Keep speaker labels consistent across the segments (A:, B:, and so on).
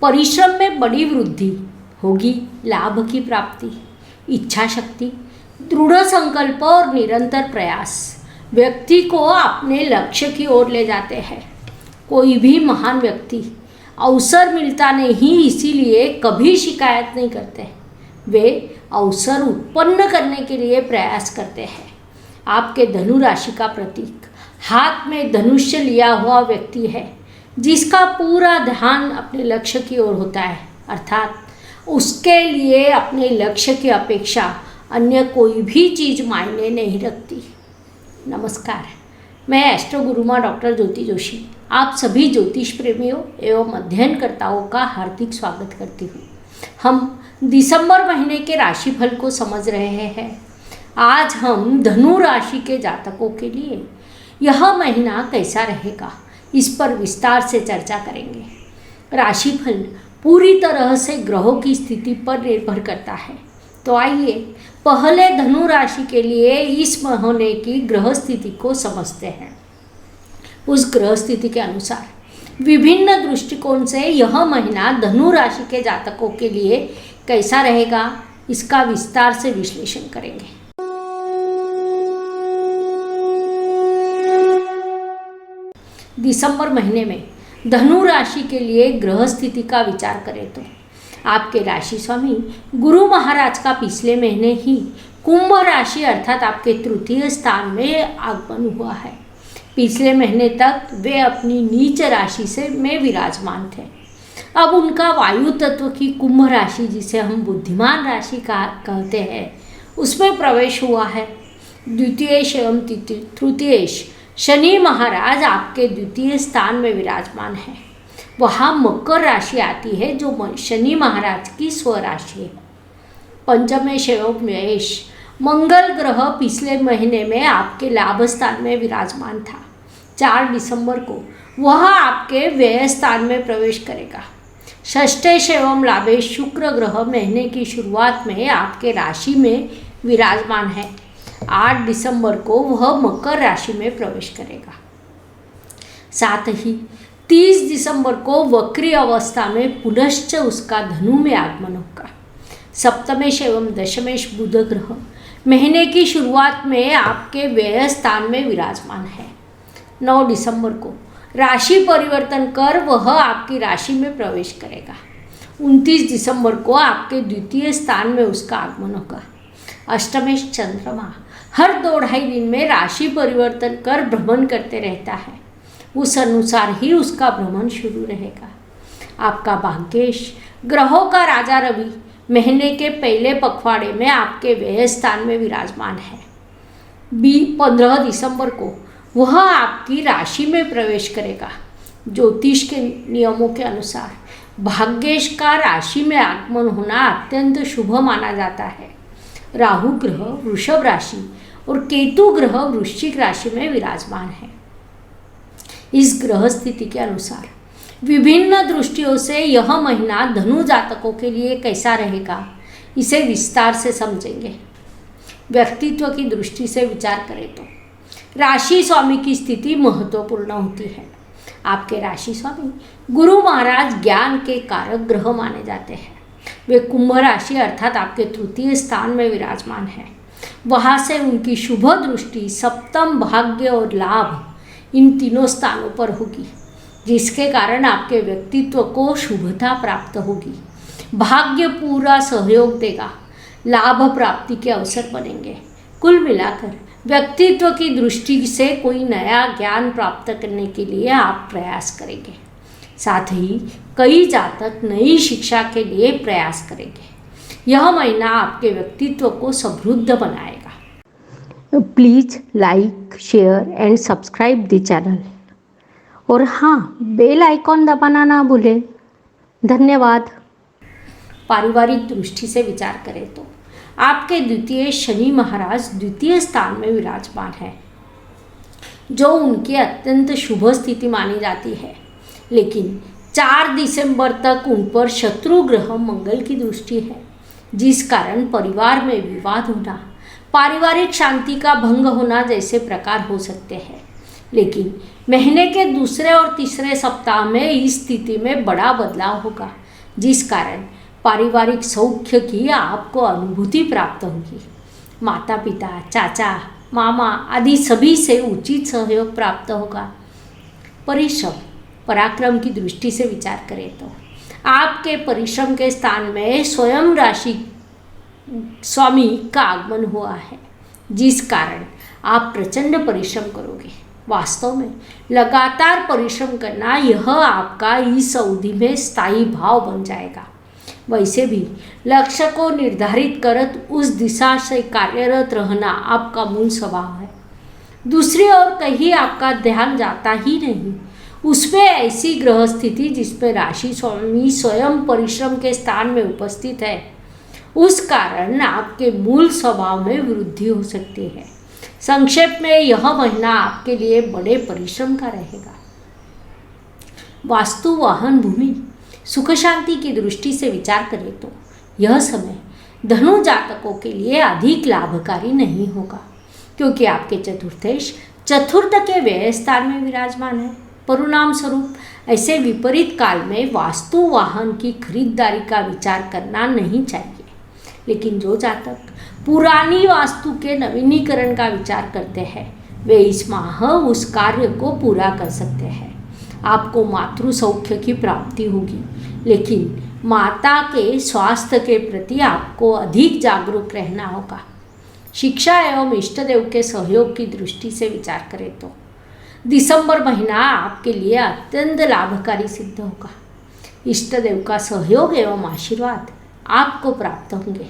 A: परिश्रम में बड़ी वृद्धि होगी, लाभ की प्राप्ति, इच्छा शक्ति, दृढ़ संकल्प और निरंतर प्रयास व्यक्ति को अपने लक्ष्य की ओर ले जाते हैं। कोई भी महान व्यक्ति अवसर मिलता नहीं, इसीलिए कभी शिकायत नहीं करते। वे अवसर उत्पन्न करने के लिए प्रयास करते हैं। आपके धनु राशि का प्रतीक हाथ में धनुष्य लिया हुआ व्यक्ति है, जिसका पूरा ध्यान अपने लक्ष्य की ओर होता है, अर्थात उसके लिए अपने लक्ष्य की अपेक्षा अन्य कोई भी चीज़ मायने नहीं रखती। नमस्कार, मैं एस्ट्रो गुरुमा डॉक्टर ज्योति जोशी आप सभी ज्योतिष प्रेमियों एवं अध्ययनकर्ताओं का हार्दिक स्वागत करती हूँ। हम दिसंबर महीने के राशिफल को समझ रहे हैं। आज हम धनु राशि के जातकों के लिए यह महीना कैसा रहेगा, इस पर विस्तार से चर्चा करेंगे। राशिफल पूरी तरह से ग्रहों की स्थिति पर निर्भर करता है। तो आइए पहले धनु राशि के लिए इस महीने की ग्रह स्थिति को समझते हैं। उस ग्रह स्थिति के अनुसार विभिन्न दृष्टिकोण से यह महीना धनु राशि के जातकों के लिए कैसा रहेगा, इसका विस्तार से विश्लेषण करेंगे। दिसंबर महीने में धनु राशि के लिए ग्रह स्थिति का विचार करें तो आपके राशि स्वामी गुरु महाराज का पिछले महीने ही कुंभ राशि अर्थात आपके तृतीय स्थान में आगमन हुआ है। पिछले महीने तक वे अपनी नीच राशि में विराजमान थे। अब उनका वायु तत्व की कुंभ राशि, जिसे हम बुद्धिमान राशि कहते हैं, उसमें प्रवेश हुआ है। द्वितीयेश एवं तृतीयेश शनि महाराज आपके द्वितीय स्थान में विराजमान है। वहाँ मकर राशि आती है, जो शनि महाराज की स्वराशि है। पंचमेश एवं व्ययेश मंगल ग्रह पिछले महीने में आपके लाभ स्थान में विराजमान था। 4 दिसंबर को वह आपके व्यय स्थान में प्रवेश करेगा। षष्ठेश एवं लाभेश शुक्र ग्रह महीने की शुरुआत में आपके राशि में विराजमान है। 8 दिसंबर को वह मकर राशि में प्रवेश करेगा। साथ ही 30 दिसंबर को वक्री अवस्था में पुनश्च उसका धनु में आगमन होगा। सप्तमेश एवं दशमेश बुध ग्रह महीने की शुरुआत में आपके व्यय स्थान में विराजमान है। 9 दिसंबर को राशि परिवर्तन कर वह आपकी राशि में प्रवेश करेगा। 29 दिसंबर को आपके द्वितीय स्थान में उसका आगमन होगा। अष्टमेश चंद्रमा हर 2-2.5 दिन में राशि परिवर्तन कर भ्रमण करते रहता है। उस अनुसार ही उसका भ्रमण शुरू रहेगा। आपका भाग्येश ग्रहों का राजा रवि महीने के पहले पखवाड़े में आपके व्यय स्थान में विराजमान है। 15 दिसंबर को वह आपकी राशि में प्रवेश करेगा। ज्योतिष के नियमों के अनुसार भाग्येश का राशि में आगमन होना अत्यंत शुभ माना जाता है। राहु ग्रह वृषभ राशि और केतु ग्रह वृश्चिक राशि में विराजमान है। इस ग्रह स्थिति के अनुसार विभिन्न दृष्टियों से यह महीना धनु जातकों के लिए कैसा रहेगा, इसे विस्तार से समझेंगे। व्यक्तित्व की दृष्टि से विचार करें तो राशि स्वामी की स्थिति महत्वपूर्ण होती है। आपके राशि स्वामी गुरु महाराज ज्ञान के कारक ग्रह माने जाते हैं। वे कुंभ राशि अर्थात आपके तृतीय स्थान में विराजमान है। वहाँ से उनकी शुभ दृष्टि सप्तम, भाग्य और लाभ इन तीनों स्थानों पर होगी, जिसके कारण आपके व्यक्तित्व को शुभता प्राप्त होगी। भाग्य पूरा सहयोग देगा, लाभ प्राप्ति के अवसर बनेंगे। कुल मिलाकर व्यक्तित्व की दृष्टि से कोई नया ज्ञान प्राप्त करने के लिए आप प्रयास करेंगे। साथ ही कई जातक नई शिक्षा के लिए प्रयास करेंगे। यह महीना आपके व्यक्तित्व को समृद्ध बनाएगा। Please like, share and subscribe the channel और हाँ, बेल आइकॉन दबाना ना भूलें। धन्यवाद। पारिवारिक दृष्टि से विचार करें तो आपके द्वितीय शनि महाराज द्वितीय स्थान में विराजमान है, जो उनकी अत्यंत शुभ स्थिति मानी जाती है। लेकिन 4 दिसंबर तक उन पर शत्रु ग्रह मंगल की दृष्टि है, जिस कारण परिवार में विवाद होना, पारिवारिक शांति का भंग होना जैसे प्रकार हो सकते हैं। लेकिन महीने के दूसरे और तीसरे सप्ताह में इस स्थिति में बड़ा बदलाव होगा, जिस कारण पारिवारिक सौख्य की आपको अनुभूति प्राप्त होगी। माता पिता, चाचा, मामा आदि सभी से उचित सहयोग प्राप्त होगा। परिश्रम, पराक्रम की दृष्टि से विचार करें तो आपके परिश्रम के स्थान में स्वयं राशि स्वामी का आगमन हुआ है, जिस कारण आप प्रचंड परिश्रम करोगे। वास्तव में लगातार परिश्रम करना यह आपका इस अवधि में स्थायी भाव बन जाएगा। वैसे भी लक्ष्य को निर्धारित कर उस दिशा से कार्यरत रहना आपका मूल स्वभाव है। दूसरी ओर कहीं आपका ध्यान जाता ही नहीं। उसमें ऐसी ग्रह स्थिति जिसमें राशि स्वामी स्वयं परिश्रम के स्थान में उपस्थित है, उस कारण आपके मूल स्वभाव में वृद्धि हो सकती है। संक्षेप में यह महीना आपके लिए बड़े परिश्रम का रहेगा। वास्तु, वाहन, भूमि, सुख शांति की दृष्टि से विचार करें तो यह समय धनु जातकों के लिए अधिक लाभकारी नहीं होगा, क्योंकि आपके चतुर्थेश चतुर्थ के व्यय स्थान में विराजमान है। परिणाम स्वरूप ऐसे विपरीत काल में वास्तु वाहन की खरीदारी का विचार करना नहीं चाहिए। लेकिन जो जातक पुरानी वास्तु के नवीनीकरण का विचार करते हैं, वे इस माह उस कार्य को पूरा कर सकते हैं। आपको मातृ सौख्य की प्राप्ति होगी, लेकिन माता के स्वास्थ्य के प्रति आपको अधिक जागरूक रहना होगा। शिक्षा एवं इष्ट देव के सहयोग की दृष्टि से विचार करें तो दिसंबर महीना आपके लिए अत्यंत लाभकारी सिद्ध होगा। इष्ट देव का सहयोग एवं आशीर्वाद आपको प्राप्त होंगे।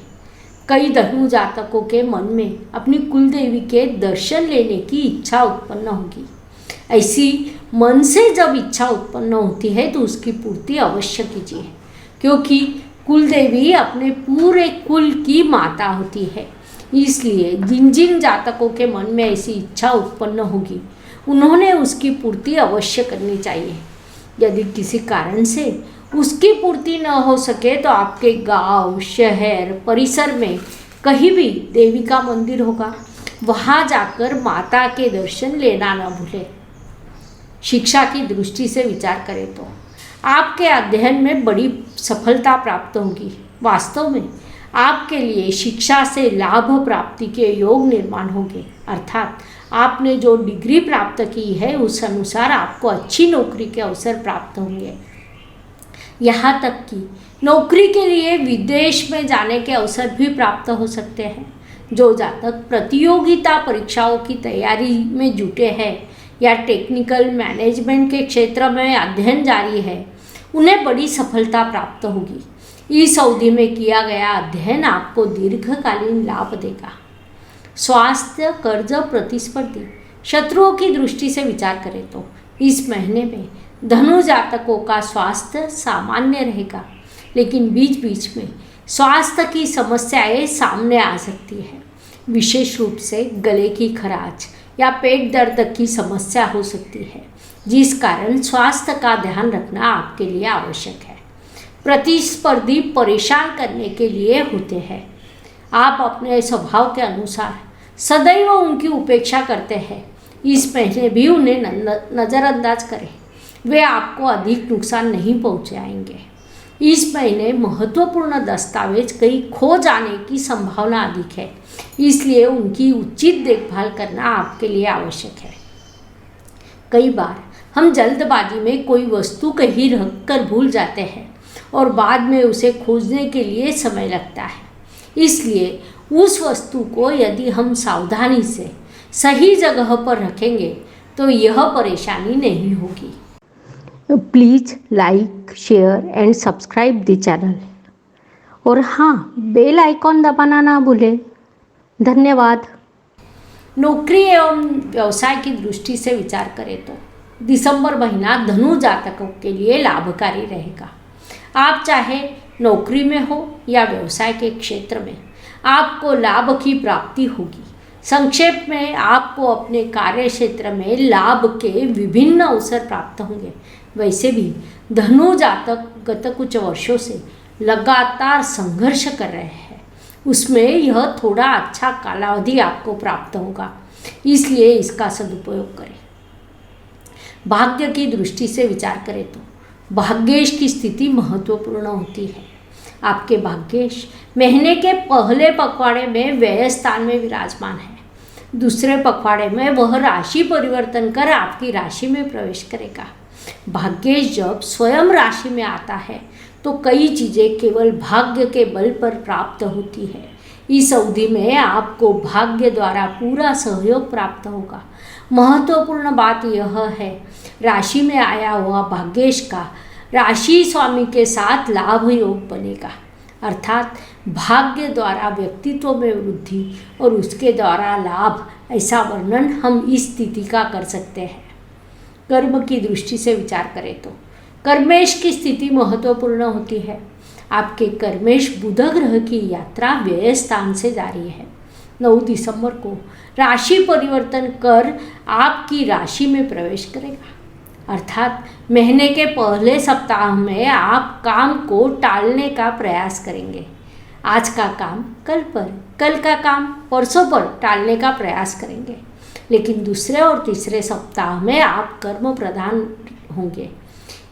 A: कई धनु जातकों के मन में अपनी कुलदेवी के दर्शन लेने की इच्छा उत्पन्न होगी। ऐसी मन से जब इच्छा उत्पन्न होती है तो उसकी पूर्ति अवश्य कीजिए, क्योंकि कुलदेवी अपने पूरे कुल की माता होती है। इसलिए जिन जिन जातकों के मन में ऐसी इच्छा उत्पन्न होगी, उन्होंने उसकी पूर्ति अवश्य करनी चाहिए। यदि किसी कारण से उसकी पूर्ति न हो सके तो आपके गांव, शहर, परिसर में कहीं भी देवी का मंदिर होगा, वहां जाकर माता के दर्शन लेना न भूलें। शिक्षा की दृष्टि से विचार करें तो आपके अध्ययन में बड़ी सफलता प्राप्त होगी। वास्तव में आपके लिए शिक्षा से लाभ प्राप्ति के योग निर्माण होंगे, अर्थात आपने जो डिग्री प्राप्त की है उस अनुसार आपको अच्छी नौकरी के अवसर प्राप्त होंगे। यहाँ तक कि नौकरी के लिए विदेश में जाने के अवसर भी प्राप्त हो सकते हैं। जो जातक प्रतियोगिता परीक्षाओं की तैयारी में जुटे हैं या टेक्निकल मैनेजमेंट के क्षेत्र में अध्ययन जारी है, उन्हें बड़ी सफलता प्राप्त होगी। इस अवधि में किया गया अध्ययन आपको दीर्घकालीन लाभ देगा। स्वास्थ्य, कर्ज, प्रतिस्पर्धी, शत्रुओं की दृष्टि से विचार करें तो इस महीने में धनु जातकों का स्वास्थ्य सामान्य रहेगा, लेकिन बीच बीच में स्वास्थ्य की समस्याएं सामने आ सकती है। विशेष रूप से गले की खराश या पेट दर्द की समस्या हो सकती है, जिस कारण स्वास्थ्य का ध्यान रखना आपके लिए आवश्यक है। प्रतिस्पर्धी परेशान करने के लिए होते हैं। आप अपने स्वभाव के अनुसार सदैव उनकी उपेक्षा करते हैं। इस महीने भी उन्हें नज़रअंदाज करें, वे आपको अधिक नुकसान नहीं पहुंचाएंगे। इस महीने महत्वपूर्ण दस्तावेज कहीं खो जाने की संभावना अधिक है, इसलिए उनकी उचित देखभाल करना आपके लिए आवश्यक है। कई बार हम जल्दबाजी में कोई वस्तु कहीं रख कर भूल जाते हैं और बाद में उसे खोजने के लिए समय लगता है। इसलिए उस वस्तु को यदि हम सावधानी से सही जगह पर रखेंगे तो यह परेशानी नहीं होगी। Please like, share and subscribe the channel, और हाँ, बेल आइकॉन दबाना ना भूलें। धन्यवाद। नौकरी एवं व्यवसाय की दृष्टि से विचार करें तो दिसंबर महीना धनु जातकों के लिए लाभकारी रहेगा। आप चाहे नौकरी में हो या व्यवसाय के क्षेत्र में, आपको लाभ की प्राप्ति होगी। संक्षेप में आपको अपने कार्य क्षेत्र में लाभ के विभिन्न अवसर प्राप्त होंगे। वैसे भी धनु जातक गत कुछ वर्षों से लगातार संघर्ष कर रहे हैं, उसमें यह थोड़ा अच्छा कालावधि आपको प्राप्त होगा, इसलिए इसका सदुपयोग करें। भाग्य की दृष्टि से विचार करें तो भाग्येश की स्थिति महत्वपूर्ण होती है। आपके भाग्येश महीने के पहले पखवाड़े में व्यय स्थान में विराजमान है। दूसरे पखवाड़े में वह राशि परिवर्तन कर आपकी राशि में प्रवेश करेगा। भाग्येश जब स्वयं राशि में आता है तो कई चीज़ें केवल भाग्य के बल पर प्राप्त होती है। इस अवधि में आपको भाग्य द्वारा पूरा सहयोग प्राप्त होगा। महत्वपूर्ण बात यह है, राशि में आया हुआ भाग्येश का राशि स्वामी के साथ लाभ योग बनेगा, अर्थात भाग्य द्वारा व्यक्तित्व में वृद्धि और उसके द्वारा लाभ, ऐसा वर्णन हम इस स्थिति का कर सकते हैं। कर्म की दृष्टि से विचार करें तो कर्मेश की स्थिति महत्वपूर्ण होती है। आपके कर्मेश बुध ग्रह की यात्रा व्यय स्थान से जारी है। 9 दिसंबर को राशि परिवर्तन कर आपकी राशि में प्रवेश करेगा, अर्थात महीने के पहले सप्ताह में आप काम को टालने का प्रयास करेंगे। आज का काम कल पर, कल का काम परसों पर टालने का प्रयास करेंगे, लेकिन दूसरे और तीसरे सप्ताह में आप कर्म प्रधान होंगे।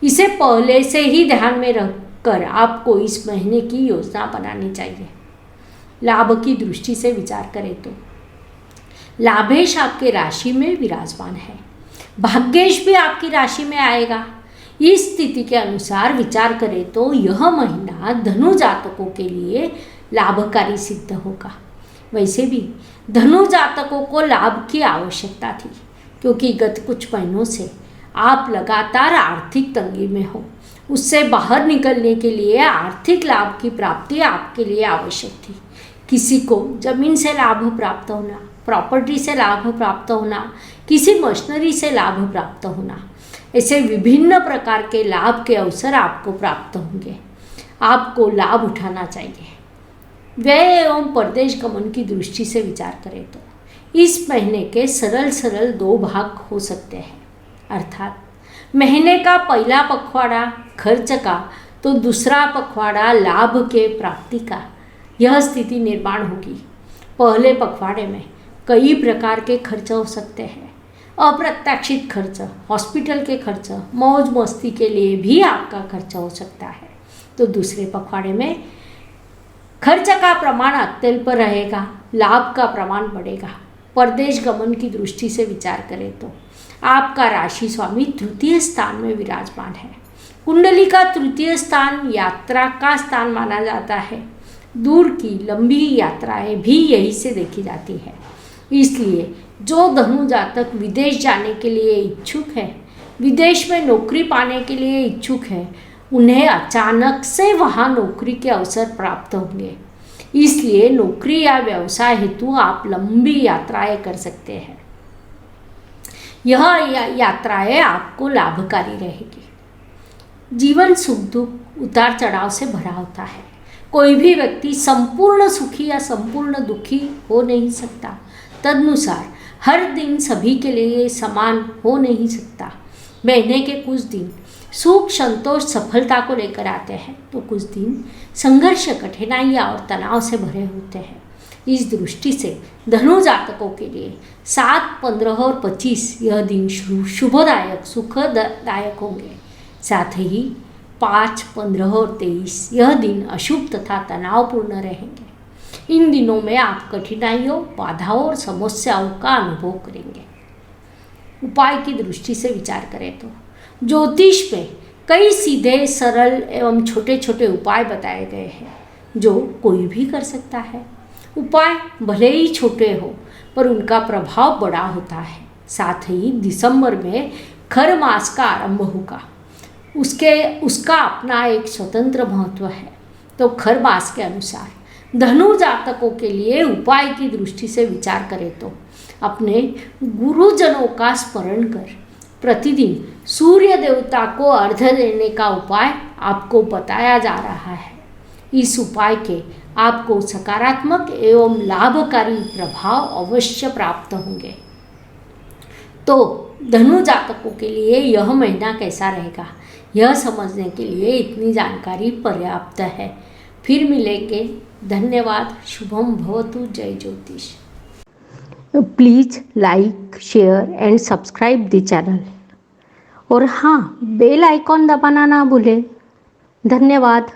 A: इसे पहले से ही ध्यान में रखकर आपको इस महीने की योजना बनानी चाहिए। लाभ की दृष्टि से विचार करें तो लाभेश आपके राशि में विराजमान है। भाग्येश भी आपकी राशि में आएगा। इस स्थिति के अनुसार विचार करें तो यह महीना धनु जातकों के लिए लाभकारी सिद्ध होगा। वैसे भी धनु जातकों को लाभ की आवश्यकता थी, क्योंकि गत कुछ महीनों से आप लगातार आर्थिक तंगी में हो। उससे बाहर निकलने के लिए आर्थिक लाभ की प्राप्ति आपके लिए आवश्यक थी। किसी को जमीन से लाभ प्राप्त होना, प्रॉपर्टी से लाभ प्राप्त होना, किसी मशीनरी से लाभ प्राप्त होना, ऐसे विभिन्न प्रकार के लाभ के अवसर आपको प्राप्त होंगे। आपको लाभ उठाना चाहिए। व्यय एवं परदेश गमन की दृष्टि से विचार करें तो इस महीने के सरल 2 भाग हो सकते हैं, अर्थात महीने का पहला पखवाड़ा खर्च का तो दूसरा पखवाड़ा लाभ के प्राप्ति का। यह स्थिति निर्माण होगी। पहले पखवाड़े में कई प्रकार के खर्च हो सकते हैं। अप्रत्याशित खर्च, हॉस्पिटल के खर्च, मौज मस्ती के लिए भी आपका खर्च हो सकता है। तो दूसरे पखवाड़े में खर्च का प्रमाण अत्यल्प रहेगा, लाभ का प्रमाण बढ़ेगा। परदेश गमन की दृष्टि से विचार करें तो आपका राशि स्वामी तृतीय स्थान में विराजमान है। कुंडली का तृतीय स्थान यात्रा का स्थान माना जाता है। दूर की लंबी यात्राएं भी यही से देखी जाती है। इसलिए जो धनु जातक विदेश जाने के लिए इच्छुक है, विदेश में नौकरी पाने के लिए इच्छुक है, उन्हें अचानक से वहाँ नौकरी के अवसर प्राप्त होंगे। इसलिए नौकरी या व्यवसाय हेतु आप लंबी यात्राएं कर सकते हैं। यह यात्राएं आपको लाभकारी रहेगी। जीवन सुख दुख उतार चढ़ाव से भरा होता है। कोई भी व्यक्ति संपूर्ण सुखी या संपूर्ण दुखी हो नहीं सकता। तदनुसार हर दिन सभी के लिए समान हो नहीं सकता। महीने के कुछ दिन सुख संतोष सफलता को लेकर आते हैं, तो कुछ दिन संघर्ष कठिनाइयाँ और तनाव से भरे होते हैं। इस दृष्टि से धनु जातकों के लिए 7, 15 और 25 यह दिन शुभदायक सुखदायक होंगे। साथ ही 5, 15 और 23 यह दिन अशुभ तथा तनावपूर्ण रहेंगे। इन दिनों में आप कठिनाइयों, बाधाओं और समस्याओं का अनुभव करेंगे। उपाय की दृष्टि से विचार करें तो ज्योतिष में कई सीधे सरल एवं छोटे छोटे उपाय बताए गए हैं, जो कोई भी कर सकता है। उपाय भले ही छोटे हो पर उनका प्रभाव बड़ा होता है। साथ ही दिसंबर में खर मास का आरंभ होगा। उसका अपना एक स्वतंत्र महत्व है। तो खर मास के अनुसार धनु जातकों के लिए उपाय की दृष्टि से विचार करें तो अपने गुरुजनों का स्मरण कर प्रतिदिन सूर्य देवता को अर्घ्य देने का उपाय आपको बताया जा रहा है। इस उपाय के आपको सकारात्मक एवं लाभकारी प्रभाव अवश्य प्राप्त होंगे। तो धनु जातकों के लिए यह महीना कैसा रहेगा, यह समझने के लिए इतनी जानकारी पर्याप्त है। फिर मिलेंगे। धन्यवाद। शुभम भवतु। जय ज्योतिष। Please like, share and subscribe the channel और हाँ, बेल आइकॉन दबाना ना भूलें। धन्यवाद।